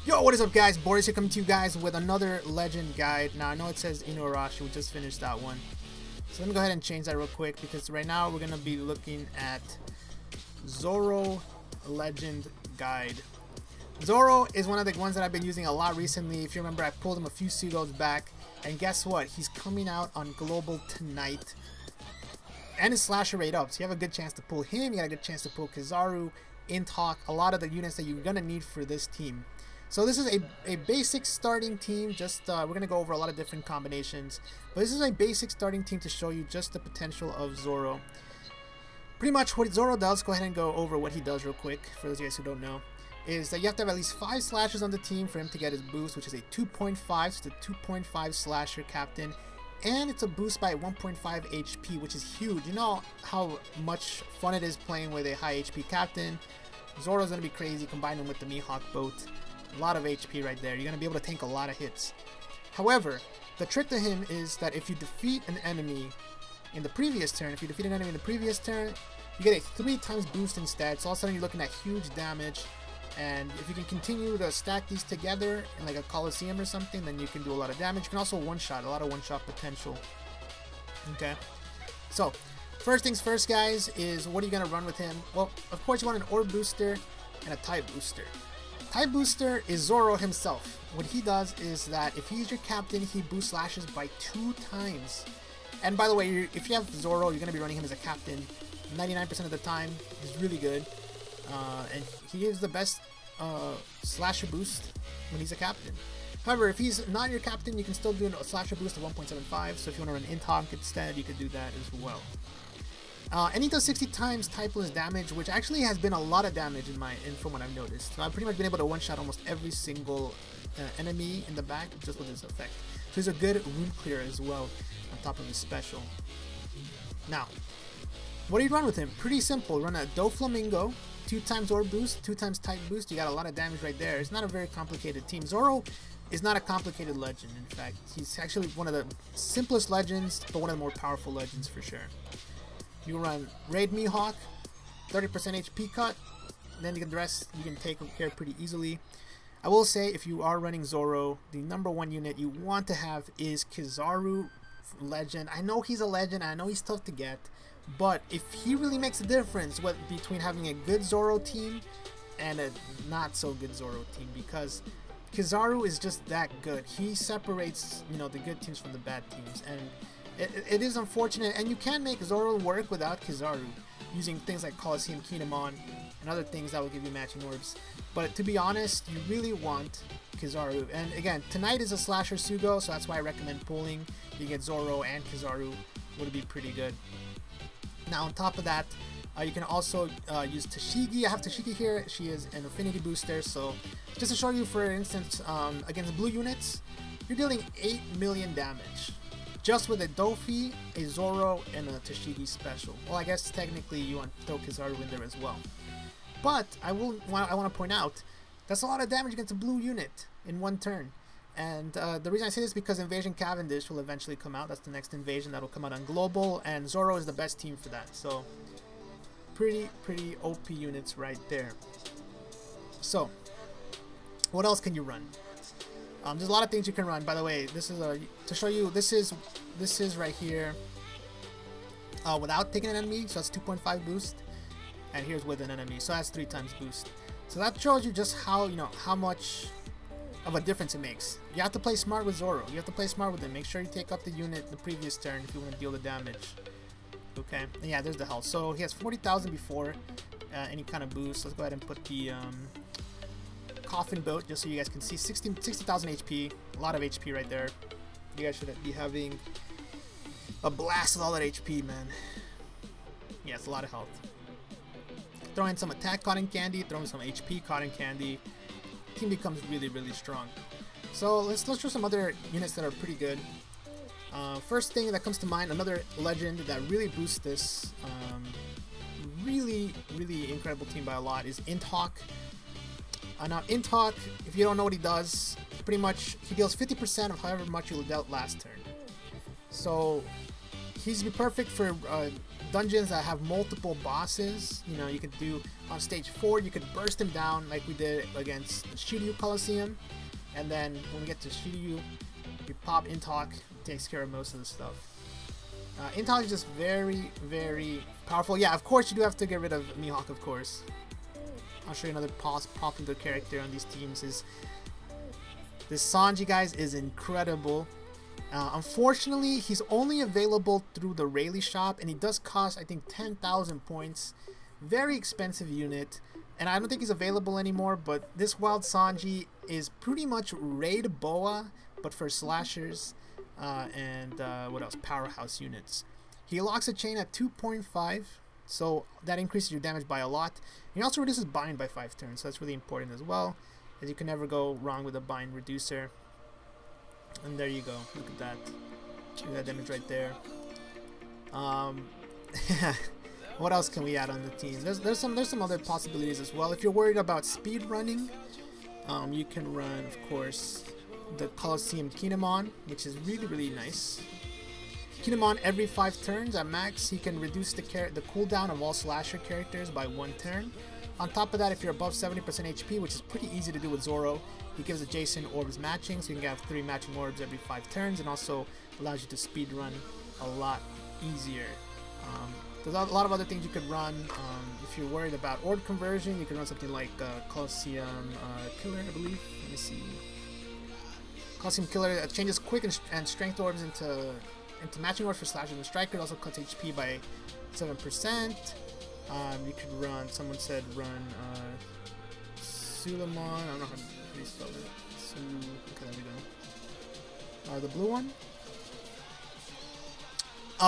Yo, what is up guys? Boris here coming to you guys with another legend guide. Now I know it says Inuarashi, we just finished that one. So let me go ahead and change that real quick because right now we're going to be looking at Zoro legend guide. Zoro is one of the ones that I've been using a lot recently. If you remember, I pulled him a few Sugos back. And guess what? He's coming out on Global tonight. And his slasher rate up. So you have a good chance to pull him. You got a good chance to pull Kizaru, Intalk, a lot of the units that you're going to need for this team. So this is a basic starting team. Just we're going to go over a lot of different combinations. But this is a basic starting team to show you just the potential of Zoro. Pretty much what Zoro does, go ahead and go over what he does real quick for those of you guys who don't know, is that you have to have at least 5 slashers on the team for him to get his boost, which is a 2.5, so it's a 2.5 slasher captain. And it's a boost by 1.5 HP, which is huge. You know how much fun it is playing with a high HP captain. Zoro's going to be crazy, combine him with the Mihawk boat. A lot of HP right there. You're going to be able to tank a lot of hits. However, the trick to him is that if you defeat an enemy in the previous turn, you get a 3 times boost instead. So all of a sudden you're looking at huge damage. And if you can continue to stack these together in like a Coliseum or something, then you can do a lot of damage. You can also one-shot, a lot of one-shot potential. Okay. So, first things first, guys, is what are you going to run with him? Well, of course you want an Orb Booster and a Type Booster. Type Booster is Zoro himself. What he does is that if he's your captain, he boosts slashes by 2 times. And by the way, if you have Zoro, you're going to be running him as a captain 99% of the time. He's really good. And he gives the best slasher boost when he's a captain. However, if he's not your captain, you can still do a slasher boost of 1.75. So if you want to run Intalk instead, you could do that as well. And he does 60 times typeless damage, which actually has been a lot of damage from what I've noticed. So I've pretty much been able to one-shot almost every single enemy in the back just with his effect. So he's a good room clear as well on top of his special. Now, what do you run with him? Pretty simple. Run a Doflamingo, 2 times Orb Boost, 2 times Type Boost. You got a lot of damage right there. It's not a very complicated team. Zoro is not a complicated legend, in fact. He's actually one of the simplest legends, but one of the more powerful legends for sure. You run Raid Mihawk, 30% HP cut, then the rest you can take care pretty easily. I will say, if you are running Zoro, the #1 unit you want to have is Kizaru Legend. I know he's a legend, I know he's tough to get, but if he really makes a difference between having a good Zoro team and a not so good Zoro team, because Kizaru is just that good. He separates, you know, the good teams from the bad teams, and it is unfortunate, and you can make Zoro work without Kizaru, using things like Coliseum Kinemon and other things that will give you matching orbs. But to be honest, you really want Kizaru. And again, tonight is a slasher Sugo, so that's why I recommend pulling. You get Zoro and Kizaru, would be pretty good. Now on top of that, you can also use Tashigi. I have Tashigi here. She is an affinity booster, so just to show you, for instance, against blue units, you're dealing 8 million damage. Just with a Dofi, a Zoro, and a Tashigi special. Well, I guess technically you want to throw Kizaru in there as well. But I want to point out, that's a lot of damage against a blue unit in 1 turn. And the reason I say this is because Invasion Cavendish will eventually come out. That's the next invasion that will come out on Global, and Zoro is the best team for that. So, pretty OP units right there. So, what else can you run? There's a lot of things you can run. By the way, this is to show you. This is right here without taking an enemy, so that's 2.5 boost, and here's with an enemy, so that's 3 times boost. So that shows you just how how much of a difference it makes. You have to play smart with Zoro. You have to play smart with him. Make sure you take up the unit the previous turn if you want to deal the damage. Okay, and yeah, there's the health. So he has 40,000 before any kind of boost. Let's go ahead and put the Coffin Boat, just so you guys can see. 60,000 HP, a lot of HP right there. You guys should be having a blast with all that HP, man. Yeah, it's a lot of health. Throw in some attack cotton candy, throw in some HP cotton candy. Team becomes really strong. So let's show some other units that are pretty good. First thing that comes to mind, another legend that really boosts this really incredible team by a lot, is Intalk. Now Intalk, if you don't know what he does, pretty much he deals 50% of however much you dealt last turn. So he's perfect for dungeons that have multiple bosses. You know, you could do on stage 4, you could burst him down like we did against the Shiryu Coliseum, and then when we get to Shiryu, you pop Intalk, takes care of most of the stuff. Intalk is just very, very powerful. Yeah, of course you do have to get rid of Mihawk, of course. I'll show you another popular character on these teams. Is this Sanji, guys, is incredible. Unfortunately, he's only available through the Rayleigh shop, and he does cost, I think, 10,000 points. Very expensive unit, and I don't think he's available anymore, but this Wild Sanji is pretty much Raid Boa, but for slashers, and what else? Powerhouse units. He locks a chain at 2.5, so that increases your damage by a lot. He also reduces bind by 5 turns, so that's really important as well, as you can never go wrong with a bind reducer. And there you go. Look at that. Look at that damage right there. What else can we add on the team? There's some other possibilities as well. If you're worried about speed running, you can run, of course, the Coliseum Kinemon, which is really nice. Kinemon, every 5 turns at max, he can reduce the cooldown of all slasher characters by 1 turn. On top of that, if you're above 70% HP, which is pretty easy to do with Zoro, he gives adjacent orbs matching, so you can have 3 matching orbs every 5 turns, and also allows you to speed run a lot easier. There's a lot of other things you could run. If you're worried about orb conversion, you can run something like Coliseum Killer, I believe. Let me see. Coliseum Killer changes quick and strength orbs into matching orbs for slashers and strikers. Also cuts HP by 7%. You could run, someone said run Suleiman, I don't know how you spell it. Okay, there we go. The blue one?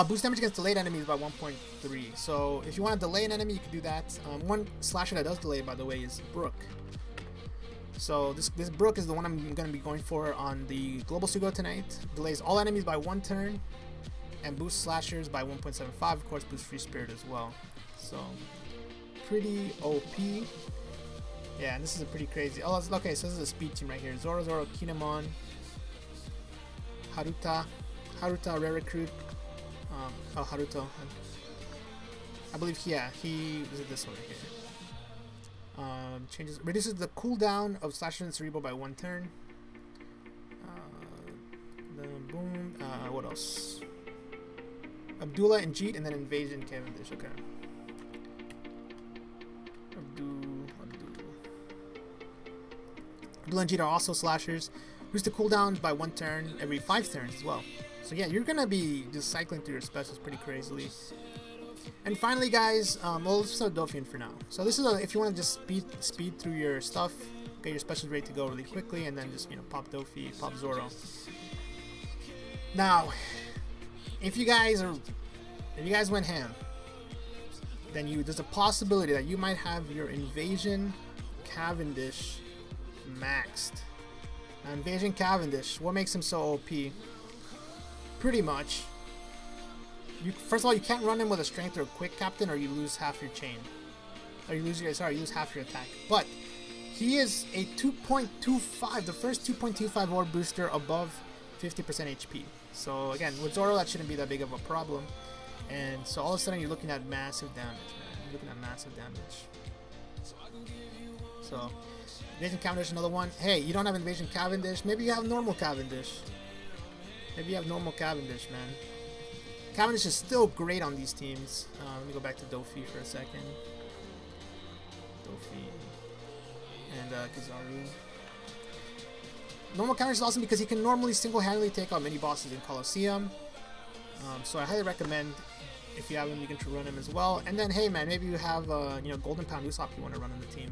Boost damage against delayed enemies by 1.3. So if you want to delay an enemy, you can do that. One slasher that does delay, by the way, is Brook. So this Brook is the one I'm going to be going for on the Global Sugo tonight. Delays all enemies by 1 turn, and boosts slashers by 1.75. Of course, boosts free spirit as well. So pretty OP. Yeah, and this is a pretty crazy. Oh, okay. So this is a speed team right here. Zoro, Kinemon, Haruta, rare recruit. Oh, Haruto. I believe, yeah, he is this one right here. Reduces the cooldown of Slasher and Cerebral by 1 turn. Then boom. What else? Abdullah and Jeet, and then Invasion Cavendish. Okay. Abdullah and Jeet are also slashers. Boost the cooldown by 1 turn every 5 turns as well. So yeah, you're gonna be just cycling through your specials pretty crazily. And finally, guys, well, let's start Dophian for now. So this is if you want to just speed through your stuff, get your specials ready to go really quickly, and then just pop Dophi, pop Zoro. Now, if you guys went ham, then there's a possibility that you might have your Invasion Cavendish maxed. Now, Invasion Cavendish, what makes him so OP? Pretty much, first of all, you can't run him with a strength or a quick captain, or you lose half your chain, or you lose half your attack. But he is a 2.25, the first 2.25 orb booster above 50% HP. So again, with Zoro, that shouldn't be that big of a problem. And so all of a sudden, you're looking at massive damage, man. You're looking at massive damage. So Invasion Cavendish, another one. Hey, you don't have Invasion Cavendish. Maybe you have normal Cavendish. Maybe you have normal Cavendish, man. Cavendish is still great on these teams. Let me go back to Dophi for a second. Dophi and Kizaru. Normal Cavendish is awesome because he can normally single-handedly take out mini bosses in Coliseum. So I highly recommend, if you have him, you can run him as well. And then, hey man, maybe you have Golden Pound Usopp you want to run on the team.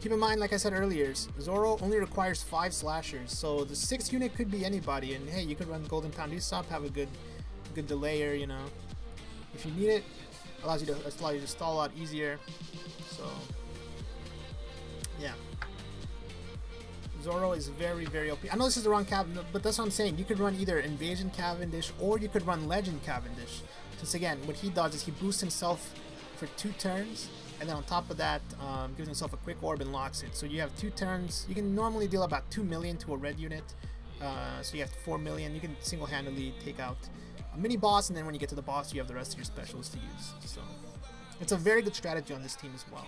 Keep in mind, like I said earlier, Zoro only requires 5 slashers, so the 6th unit could be anybody. And hey, you could run Golden Pound Usopp, have a good delayer, if you need it. Allows you to stall a lot easier. So yeah, Zoro is very OP. I know this is the wrong Cavendish, but that's what I'm saying. You could run either Invasion Cavendish or you could run Legend Cavendish. Since again, what he does is he boosts himself for 2 turns. And then on top of that, gives himself a quick orb and locks it. So you have 2 turns. You can normally deal about 2 million to a red unit. So you have 4 million. You can single-handedly take out a mini boss, and then when you get to the boss, you have the rest of your specials to use. So it's a very good strategy on this team as well.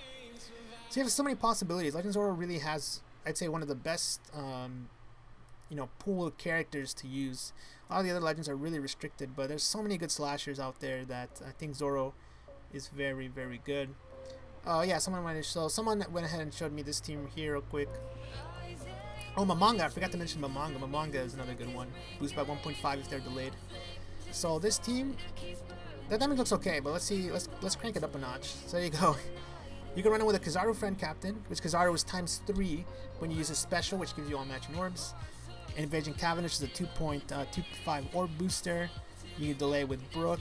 So you have so many possibilities. Legend Zoro really has, I'd say, one of the best, you know, pool of characters to use. A lot of the other legends are really restricted, but there's so many good slashers out there that I think Zoro is very, very good. Yeah, someone went ahead and showed me this team here real quick. Oh, Mamanga, I forgot to mention Mamanga. Mamanga is another good one. Boost by 1.5 if they're delayed. So this team, that damage looks okay, but let's see, let's crank it up a notch. So there you go. You can run it with a Kizaru Friend Captain, which Kizaru is × 3 when you use a special, which gives you all matching orbs. Invasion Cavendish is a 2.25 orb booster. You can delay with Brook,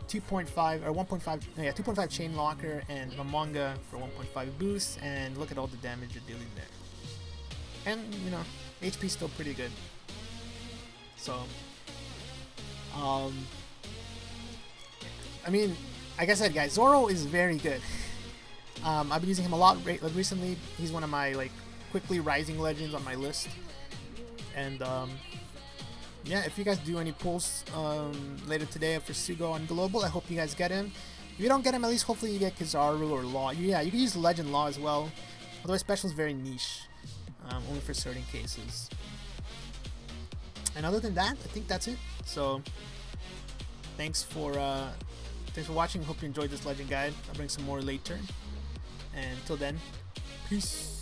2.5 or 1.5, yeah, 2.5 Chain Locker, and Mamanga for 1.5 boost. And look at all the damage you're dealing there. And you know, HP is still pretty good. So, I mean, like I said, guys, Zoro is very good. I've been using him a lot recently. He's one of my like quickly rising legends on my list. And yeah, if you guys do any pulls later today for Sugo on Global, I hope you guys get him. If you don't get him, at least hopefully you get Kizaru or Law. Yeah, you can use Legend Law as well. Although his special is very niche, only for certain cases. And other than that, I think that's it. So thanks for watching. Hope you enjoyed this legend guide. I'll bring some more later. And until then, peace.